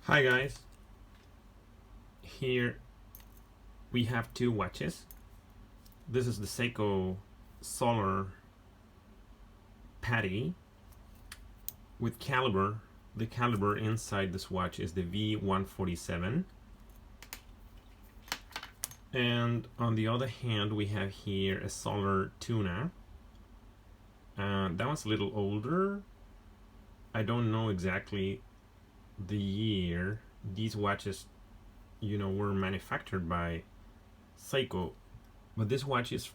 Hi guys, here we have two watches. This is the Seiko solar patty with caliber. The caliber inside this watch is the v147, and on the other hand we have here a solar tuna. That one's a little older. I don't know exactly the year. These watches, were manufactured by Seiko, but this watch is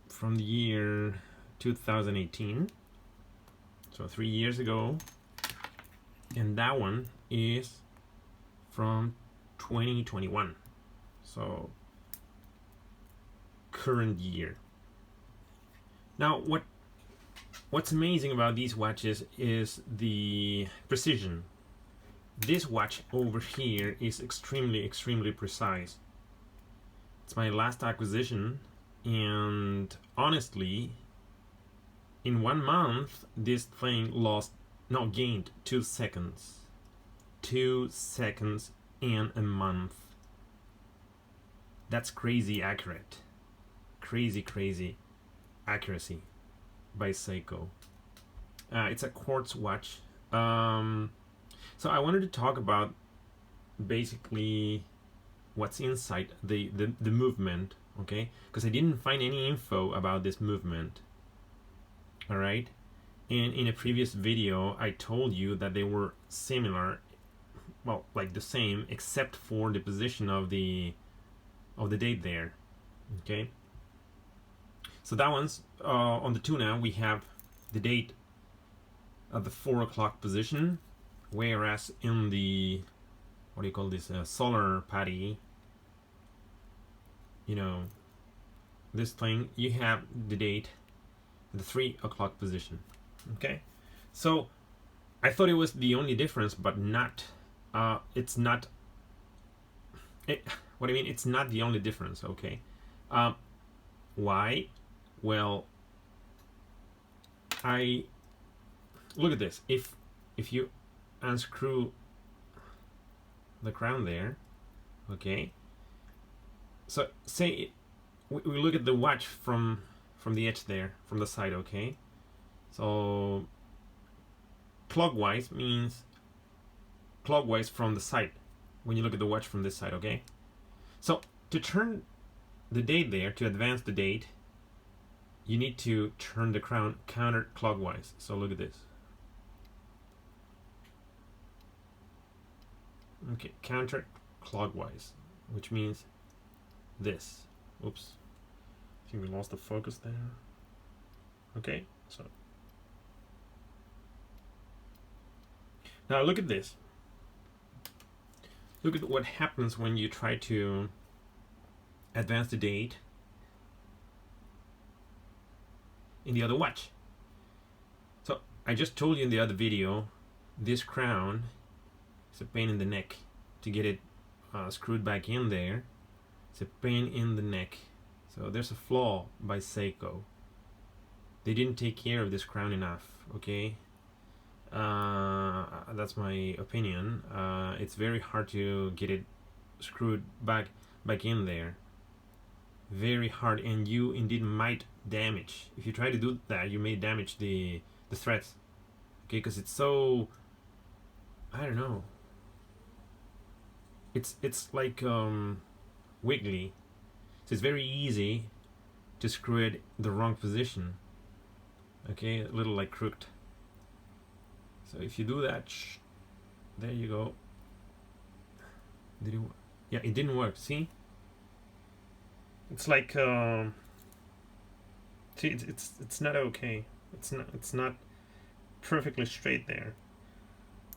from the year 2018, so 3 years ago, and that one is from 2021, so current year. Now what's amazing about these watches is the precision. This watch over here is extremely precise. It's my last acquisition, and honestly, in 1 month this thing gained 2 seconds. 2 seconds in a month. That's crazy accurate. Crazy accuracy by Seiko. It's a quartz watch. So I wanted to talk about basically what's inside the movement, okay? Because I didn't find any info about this movement. All right, and in a previous video I told you that they were similar, well, like the same, except for the position of the date there. Okay, so that one's on the tuna we have the date at the 4 o'clock position, whereas in the solar patty, this thing, you have the date at the 3 o'clock position. Okay, so I thought it was the only difference, but not. It's not. It's not the only difference. Okay, why? Well, I look at this. If you unscrew the crown there, okay. So say we look at the watch from the edge there, from the side, okay. So clockwise means clockwise from the side when you look at the watch from this side, okay. So to turn the date there, to advance the date, you need to turn the crown counterclockwise. So look at this. Okay, counterclockwise, which means this. Oops, I think we lost the focus there. Okay, so now look at this. Look at what happens when you try to advance the date in the other watch. So I just told you in the other video, this crown is a pain in the neck to get it screwed back in there. It's a pain in the neck. So there's a flaw by Seiko. They didn't take care of this crown enough, okay? That's my opinion. It's very hard to get it screwed back in there. Very hard, and you indeed might damage. If you try to do that, you may damage the threads, okay? Because it's so, I don't know. It's like wiggly, so it's very easy to screw it the wrong position. Okay, a little like crooked. So if you do that, there you go. Did it? Yeah, it didn't work. See? It's like see, it's not okay. It's not perfectly straight there.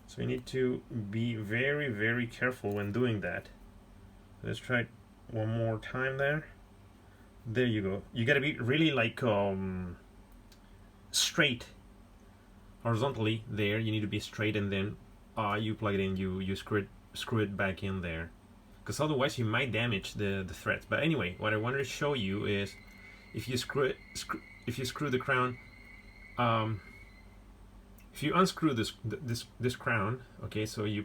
So you need to be very careful when doing that. Let's try it one more time there. There you go. You gotta be really like straight horizontally there. You need to be straight, and then you plug it in, you screw it back in there, because otherwise you might damage the threads. But anyway, what I wanted to show you is if you screw the crown, if you unscrew this crown, okay, so you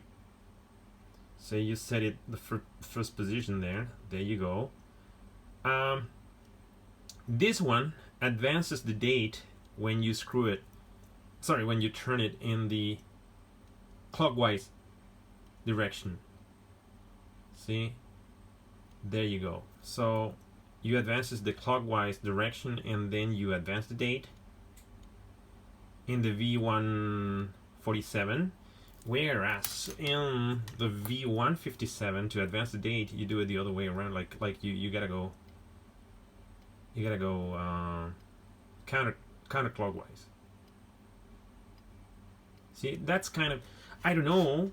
So you set it the first position there. There you go. This one advances the date when you screw it. Sorry, when you turn it in the clockwise direction. See? There you go. So you advances the clockwise direction and then you advance the date in the v147. Whereas in the v157, to advance the date, you do it the other way around. Like you gotta go counterclockwise. See, that's kind of, I don't know.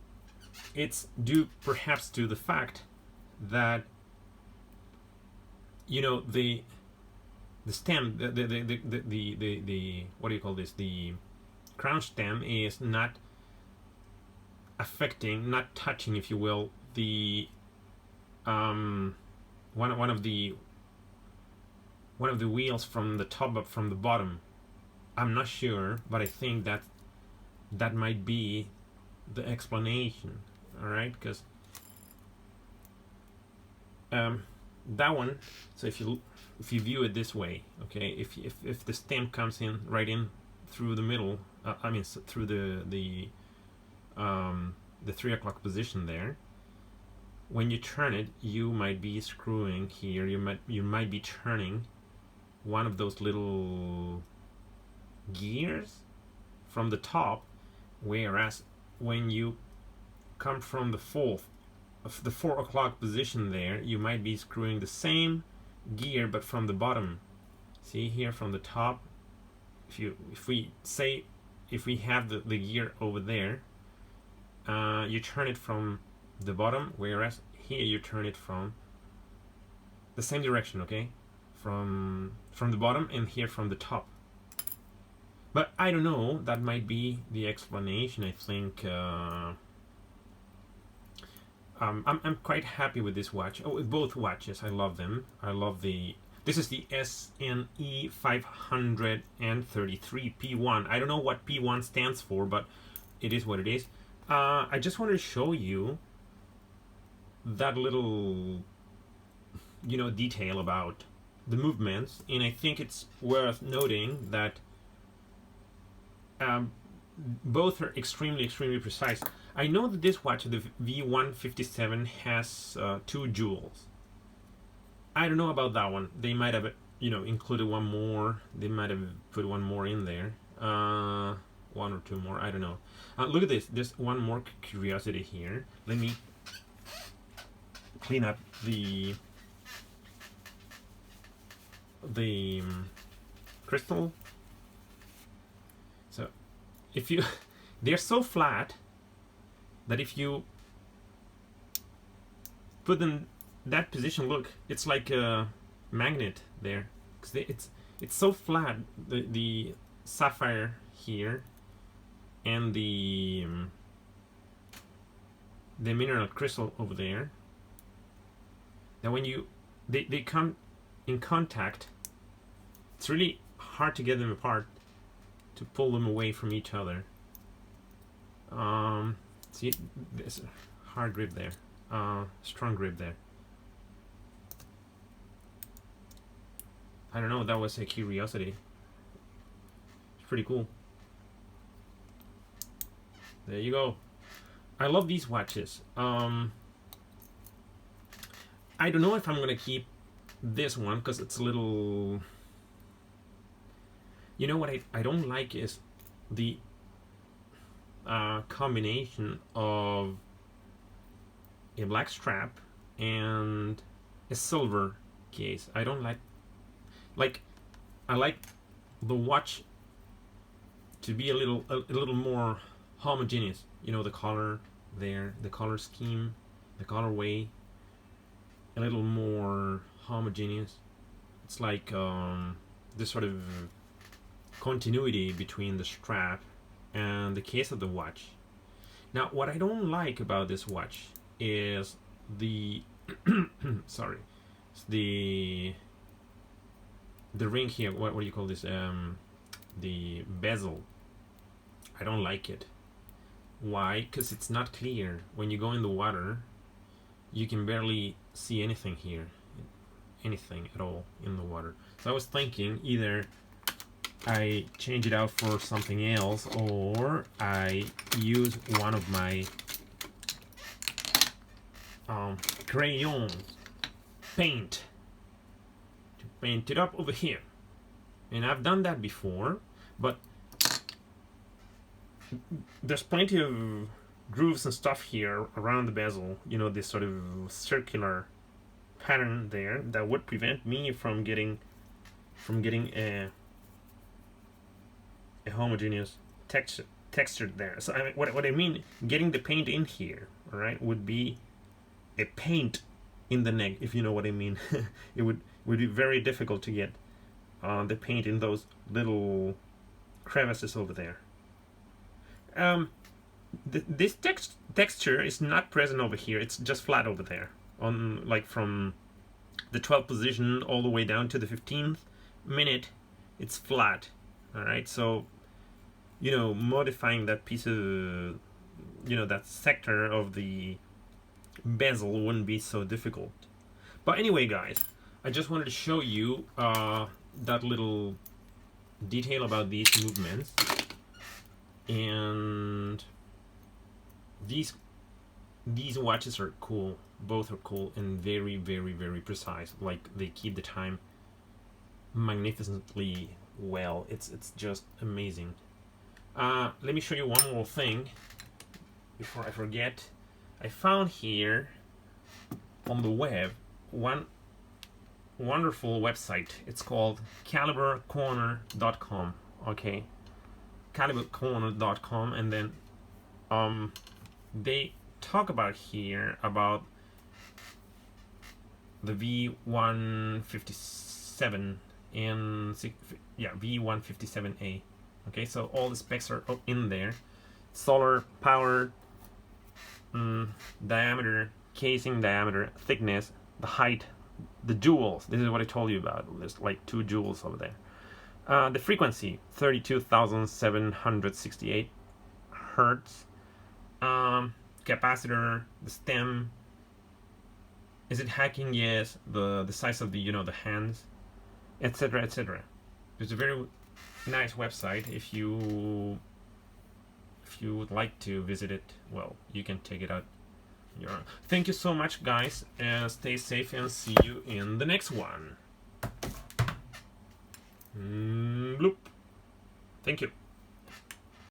It's due perhaps to the fact that, you know, the stem, the what do you call this? The crown stem is not affecting, not touching, if you will, the one of the wheels from the top up from the bottom. I'm not sure, but I think that might be the explanation. All right, because that one. So if you view it this way, okay, if the stem comes in right in through the middle, I mean through the 3 o'clock position there, when you turn it, you might be screwing here. You might be turning one of those little gears from the top, whereas when you come from the 4 o'clock position there, you might be screwing the same gear but from the bottom. See here from the top. If we have the gear over there, you turn it from the bottom, whereas here you turn it from the same direction, okay? From the bottom, and here from the top. But I don't know, that might be the explanation. I think I'm quite happy with this watch. Oh, with both watches, I love them. I love this is the SNE 533 P1. I don't know what P1 stands for, but it is what it is. I just wanted to show you that little, you know, detail about the movements, and I think it's worth noting that both are extremely precise. I know that this watch, the v157, has 2 jewels. I don't know about that one. They might have, you know, included one more. They might have put one more in there. 1 or 2 more. I don't know. Look at this. There's one more curiosity here. Let me clean up the crystal. So if you they're so flat that if you put them that position, look, it's like a magnet there, because it's so flat, the sapphire here and the mineral crystal over there, that when they come in contact, it's really hard to get them apart, to pull them away from each other. See, there's a hard grip there, strong grip there. I don't know, that was a curiosity. It's pretty cool. There you go. I love these watches. I don't know if I'm gonna keep this one because it's a little, you know what I don't like is the combination of a black strap and a silver case. I don't like I like the watch to be a little more homogeneous. You know, the color there, the color scheme, the colorway, a little more homogeneous. It's like this sort of continuity between the strap and the case of the watch. Now, what I don't like about this watch is the sorry, it's the ring here. What do you call this? The bezel. I don't like it. Why? Because it's not clear. When you go in the water, you can barely see anything here, anything at all in the water. So I was thinking either I change it out for something else, or I use one of my crayon paint to paint it up over here. And I've done that before, but there's plenty of grooves and stuff here around the bezel, you know, this sort of circular pattern there that would prevent me from getting a homogeneous texture there. So I mean, what I mean, getting the paint in here, all right, would be a paint in the neck, if you know what I mean. It would be very difficult to get the paint in those little crevices over there. This texture is not present over here. It's just flat over there, on like from the 12th position all the way down to the 15th minute. It's flat. All right, so you know, modifying that piece of, you know, that sector of the bezel wouldn't be so difficult. But anyway, guys, I just wanted to show you that little detail about these movements. And these watches are cool. Both are cool and very, very, very precise. Like, they keep the time magnificently well. It's just amazing. Let me show you one more thing before I forget. I found here on the web one wonderful website. It's called calibercorner.com. Okay, calibercorner.com, and then they talk about here about the v157 and v157A. Okay, so all the specs are in there: solar power, diameter, casing diameter, thickness, the height, the joules. This is what I told you about. There's like 2 joules over there. The frequency, 32,768 hertz. Capacitor, the stem. Is it hacking? Yes. The size of the, you know, the hands, etc., etc. It's a very nice website. If you would like to visit it, well, you can take it out. Thank you so much, guys, and stay safe, and see you in the next one. Bloop. Thank you.